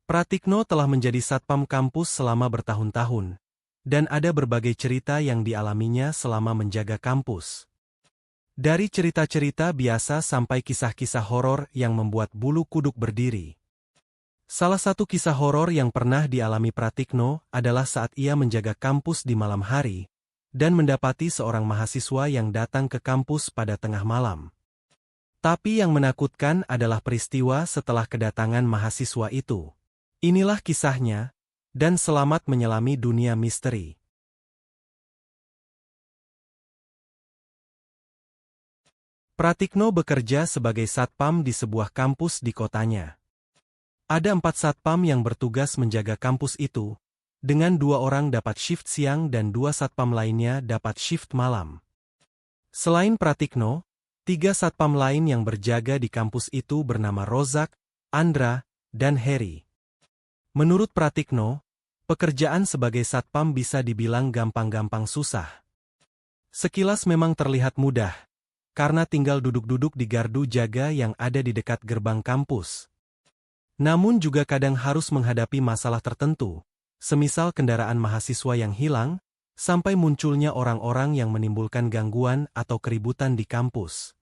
Pratikno telah menjadi satpam kampus selama bertahun-tahun, dan ada berbagai cerita yang dialaminya selama menjaga kampus. Dari cerita-cerita biasa sampai kisah-kisah horor yang membuat bulu kuduk berdiri. Salah satu kisah horor yang pernah dialami Pratikno adalah saat ia menjaga kampus di malam hari, dan mendapati seorang mahasiswa yang datang ke kampus pada tengah malam. Tapi yang menakutkan adalah peristiwa setelah kedatangan mahasiswa itu. Inilah kisahnya, dan selamat menyelami dunia misteri. Pratikno bekerja sebagai satpam di sebuah kampus di kotanya. Ada 4 satpam yang bertugas menjaga kampus itu, dengan 2 orang dapat shift siang dan 2 satpam lainnya dapat shift malam. Selain Pratikno, 3 satpam lain yang berjaga di kampus itu bernama Rozak, Andra, dan Heri. Menurut Pratikno, pekerjaan sebagai satpam bisa dibilang gampang-gampang susah. Sekilas memang terlihat mudah, karena tinggal duduk-duduk di gardu jaga yang ada di dekat gerbang kampus. Namun juga kadang harus menghadapi masalah tertentu, semisal kendaraan mahasiswa yang hilang, sampai munculnya orang-orang yang menimbulkan gangguan atau keributan di kampus.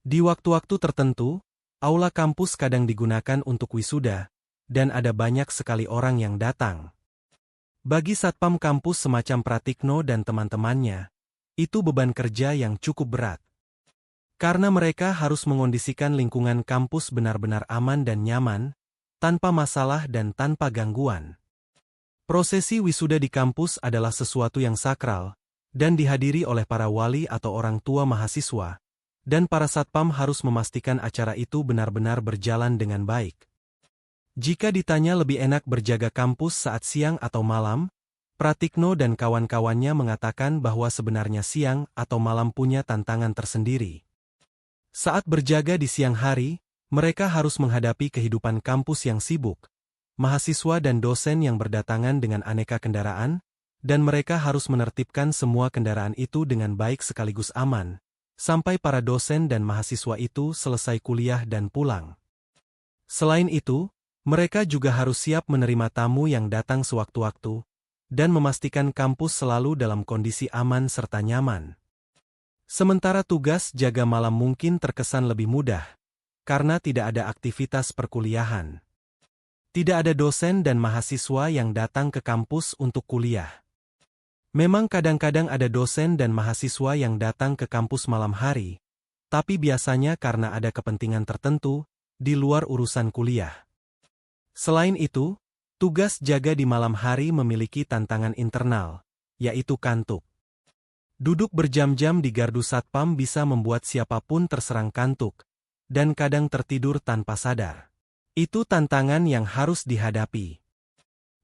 Di waktu-waktu tertentu, aula kampus kadang digunakan untuk wisuda, dan ada banyak sekali orang yang datang. Bagi satpam kampus semacam Pratikno dan teman-temannya, itu beban kerja yang cukup berat. Karena mereka harus mengondisikan lingkungan kampus benar-benar aman dan nyaman, tanpa masalah dan tanpa gangguan. Prosesi wisuda di kampus adalah sesuatu yang sakral, dan dihadiri oleh para wali atau orang tua mahasiswa, dan para satpam harus memastikan acara itu benar-benar berjalan dengan baik. Jika ditanya lebih enak berjaga kampus saat siang atau malam, Pratikno dan kawan-kawannya mengatakan bahwa sebenarnya siang atau malam punya tantangan tersendiri. Saat berjaga di siang hari, mereka harus menghadapi kehidupan kampus yang sibuk, mahasiswa dan dosen yang berdatangan dengan aneka kendaraan, dan mereka harus menertibkan semua kendaraan itu dengan baik sekaligus aman, sampai para dosen dan mahasiswa itu selesai kuliah dan pulang. Selain itu, mereka juga harus siap menerima tamu yang datang sewaktu-waktu, dan memastikan kampus selalu dalam kondisi aman serta nyaman. Sementara tugas jaga malam mungkin terkesan lebih mudah, karena tidak ada aktivitas perkuliahan. Tidak ada dosen dan mahasiswa yang datang ke kampus untuk kuliah. Memang kadang-kadang ada dosen dan mahasiswa yang datang ke kampus malam hari, tapi biasanya karena ada kepentingan tertentu, di luar urusan kuliah. Selain itu, tugas jaga di malam hari memiliki tantangan internal, yaitu kantuk. Duduk berjam-jam di gardu satpam bisa membuat siapapun terserang kantuk, dan kadang tertidur tanpa sadar. Itu tantangan yang harus dihadapi.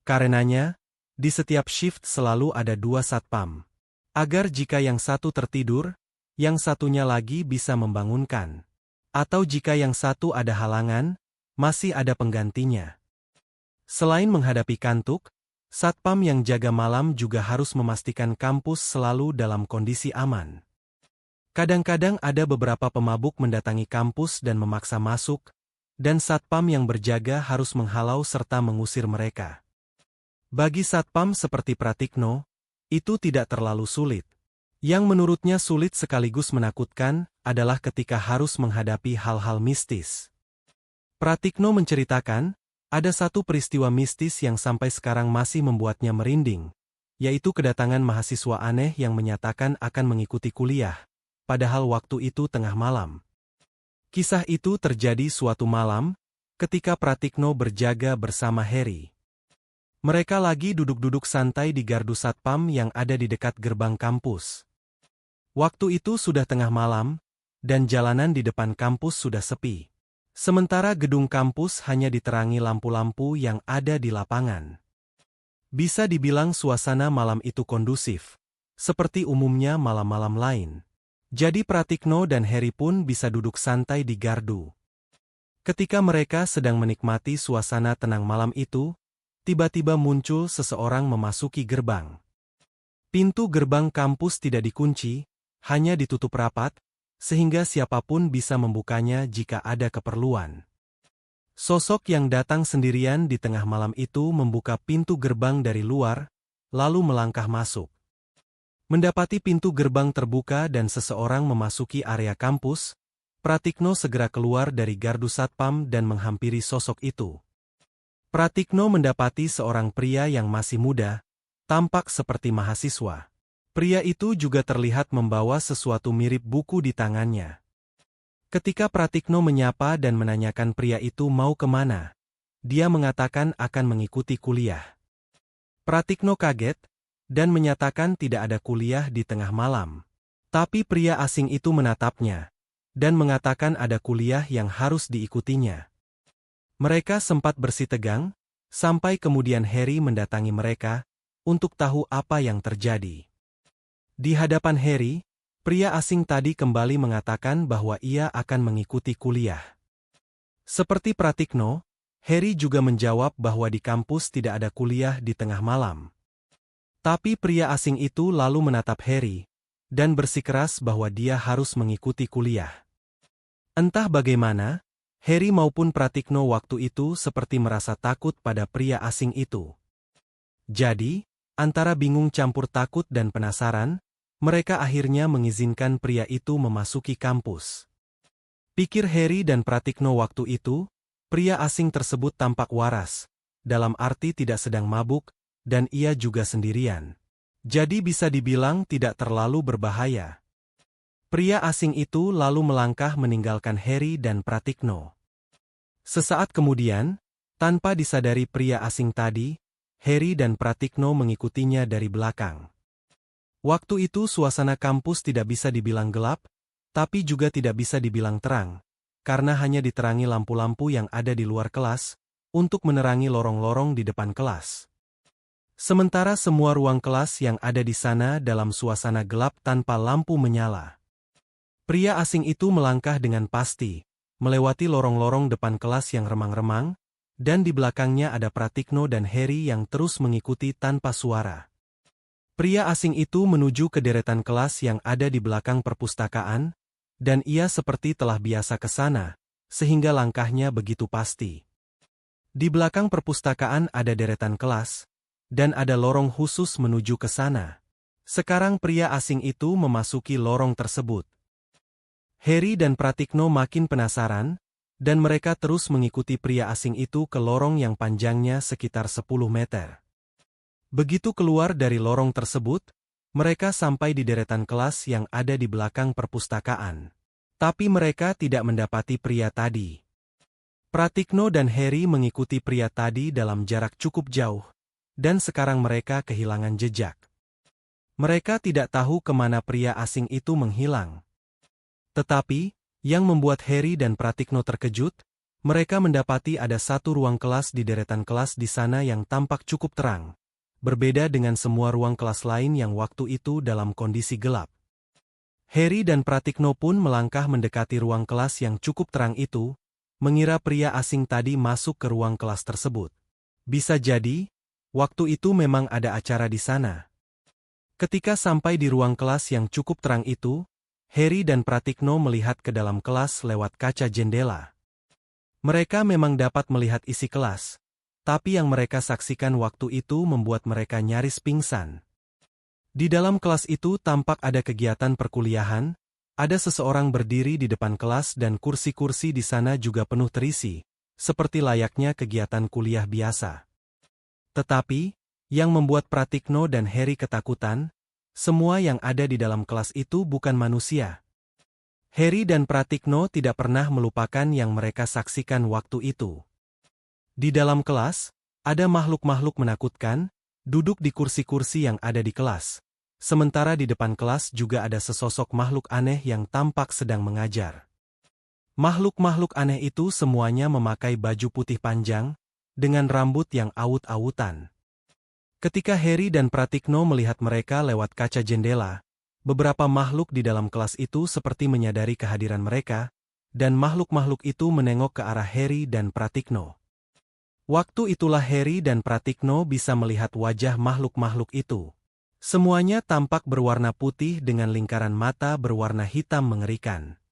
Karenanya, di setiap shift selalu ada 2 satpam. Agar jika yang satu tertidur, yang satunya lagi bisa membangunkan. Atau jika yang satu ada halangan, masih ada penggantinya. Selain menghadapi kantuk, satpam yang jaga malam juga harus memastikan kampus selalu dalam kondisi aman. Kadang-kadang ada beberapa pemabuk mendatangi kampus dan memaksa masuk, dan satpam yang berjaga harus menghalau serta mengusir mereka. Bagi satpam seperti Pratikno, itu tidak terlalu sulit. Yang menurutnya sulit sekaligus menakutkan adalah ketika harus menghadapi hal-hal mistis. Pratikno menceritakan, ada satu peristiwa mistis yang sampai sekarang masih membuatnya merinding, yaitu kedatangan mahasiswa aneh yang menyatakan akan mengikuti kuliah, padahal waktu itu tengah malam. Kisah itu terjadi suatu malam, ketika Pratikno berjaga bersama Heri. Mereka lagi duduk-duduk santai di gardu satpam yang ada di dekat gerbang kampus. Waktu itu sudah tengah malam, dan jalanan di depan kampus sudah sepi. Sementara gedung kampus hanya diterangi lampu-lampu yang ada di lapangan. Bisa dibilang suasana malam itu kondusif, seperti umumnya malam-malam lain. Jadi Pratikno dan Heri pun bisa duduk santai di gardu. Ketika mereka sedang menikmati suasana tenang malam itu, tiba-tiba muncul seseorang memasuki gerbang. Pintu gerbang kampus tidak dikunci, hanya ditutup rapat, sehingga siapapun bisa membukanya jika ada keperluan. Sosok yang datang sendirian di tengah malam itu membuka pintu gerbang dari luar, lalu melangkah masuk. Mendapati pintu gerbang terbuka dan seseorang memasuki area kampus, Pratikno segera keluar dari gardu satpam dan menghampiri sosok itu. Pratikno mendapati seorang pria yang masih muda, tampak seperti mahasiswa. Pria itu juga terlihat membawa sesuatu mirip buku di tangannya. Ketika Pratikno menyapa dan menanyakan pria itu mau kemana, dia mengatakan akan mengikuti kuliah. Pratikno kaget, dan menyatakan tidak ada kuliah di tengah malam. Tapi pria asing itu menatapnya, dan mengatakan ada kuliah yang harus diikutinya. Mereka sempat bersitegang, sampai kemudian Harry mendatangi mereka, untuk tahu apa yang terjadi. Di hadapan Harry, pria asing tadi kembali mengatakan bahwa ia akan mengikuti kuliah. Seperti Pratikno, Harry juga menjawab bahwa di kampus tidak ada kuliah di tengah malam. Tapi pria asing itu lalu menatap Harry, dan bersikeras bahwa dia harus mengikuti kuliah. Entah bagaimana, Harry maupun Pratikno waktu itu seperti merasa takut pada pria asing itu. Jadi, antara bingung campur takut dan penasaran, mereka akhirnya mengizinkan pria itu memasuki kampus. Pikir Harry dan Pratikno waktu itu, pria asing tersebut tampak waras, dalam arti tidak sedang mabuk, dan ia juga sendirian. Jadi bisa dibilang tidak terlalu berbahaya. Pria asing itu lalu melangkah meninggalkan Harry dan Pratikno. Sesaat kemudian, tanpa disadari pria asing tadi, Harry dan Pratikno mengikutinya dari belakang. Waktu itu suasana kampus tidak bisa dibilang gelap, tapi juga tidak bisa dibilang terang, karena hanya diterangi lampu-lampu yang ada di luar kelas, untuk menerangi lorong-lorong di depan kelas. Sementara semua ruang kelas yang ada di sana dalam suasana gelap tanpa lampu menyala. Pria asing itu melangkah dengan pasti, melewati lorong-lorong depan kelas yang remang-remang, dan di belakangnya ada Pratikno dan Harry yang terus mengikuti tanpa suara. Pria asing itu menuju ke deretan kelas yang ada di belakang perpustakaan, dan ia seperti telah biasa ke sana, sehingga langkahnya begitu pasti. Di belakang perpustakaan ada deretan kelas, dan ada lorong khusus menuju ke sana. Sekarang pria asing itu memasuki lorong tersebut. Harry dan Pratikno makin penasaran, dan mereka terus mengikuti pria asing itu ke lorong yang panjangnya sekitar 10 meter. Begitu keluar dari lorong tersebut, mereka sampai di deretan kelas yang ada di belakang perpustakaan. Tapi mereka tidak mendapati pria tadi. Pratikno dan Harry mengikuti pria tadi dalam jarak cukup jauh, dan sekarang mereka kehilangan jejak. Mereka tidak tahu kemana pria asing itu menghilang. Tetapi, yang membuat Harry dan Pratikno terkejut, mereka mendapati ada satu ruang kelas di deretan kelas di sana yang tampak cukup terang. Berbeda dengan semua ruang kelas lain yang waktu itu dalam kondisi gelap. Harry dan Pratikno pun melangkah mendekati ruang kelas yang cukup terang itu, mengira pria asing tadi masuk ke ruang kelas tersebut. Bisa jadi, waktu itu memang ada acara di sana. Ketika sampai di ruang kelas yang cukup terang itu, Harry dan Pratikno melihat ke dalam kelas lewat kaca jendela. Mereka memang dapat melihat isi kelas, tapi yang mereka saksikan waktu itu membuat mereka nyaris pingsan. Di dalam kelas itu tampak ada kegiatan perkuliahan, ada seseorang berdiri di depan kelas dan kursi-kursi di sana juga penuh terisi, seperti layaknya kegiatan kuliah biasa. Tetapi, yang membuat Pratikno dan Harry ketakutan, semua yang ada di dalam kelas itu bukan manusia. Harry dan Pratikno tidak pernah melupakan yang mereka saksikan waktu itu. Di dalam kelas, ada makhluk-makhluk menakutkan, duduk di kursi-kursi yang ada di kelas. Sementara di depan kelas juga ada sesosok makhluk aneh yang tampak sedang mengajar. Makhluk-makhluk aneh itu semuanya memakai baju putih panjang, dengan rambut yang awut-awutan. Ketika Harry dan Pratikno melihat mereka lewat kaca jendela, beberapa makhluk di dalam kelas itu seperti menyadari kehadiran mereka, dan makhluk-makhluk itu menengok ke arah Harry dan Pratikno. Waktu itulah Harry dan Pratikno bisa melihat wajah makhluk-makhluk itu. Semuanya tampak berwarna putih dengan lingkaran mata berwarna hitam mengerikan.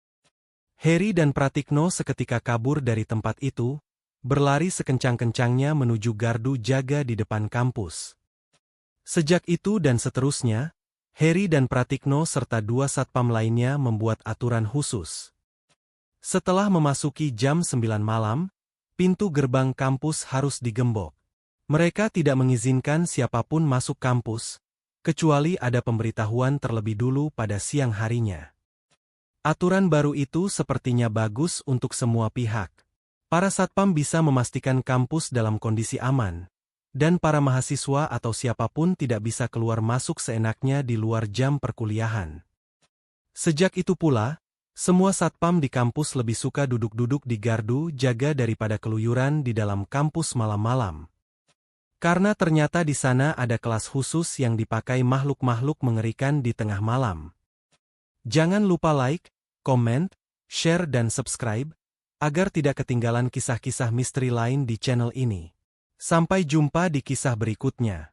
Harry dan Pratikno seketika kabur dari tempat itu, berlari sekencang-kencangnya menuju gardu jaga di depan kampus. Sejak itu dan seterusnya, Heri dan Pratikno serta 2 satpam lainnya membuat aturan khusus. Setelah memasuki jam 9 malam, pintu gerbang kampus harus digembok. Mereka tidak mengizinkan siapapun masuk kampus, kecuali ada pemberitahuan terlebih dulu pada siang harinya. Aturan baru itu sepertinya bagus untuk semua pihak. Para satpam bisa memastikan kampus dalam kondisi aman, dan para mahasiswa atau siapapun tidak bisa keluar masuk seenaknya di luar jam perkuliahan. Sejak itu pula, semua satpam di kampus lebih suka duduk-duduk di gardu jaga daripada keluyuran di dalam kampus malam-malam. Karena ternyata di sana ada kelas khusus yang dipakai makhluk-makhluk mengerikan di tengah malam. Jangan lupa like, komen, share dan subscribe, agar tidak ketinggalan kisah-kisah misteri lain di channel ini. Sampai jumpa di kisah berikutnya.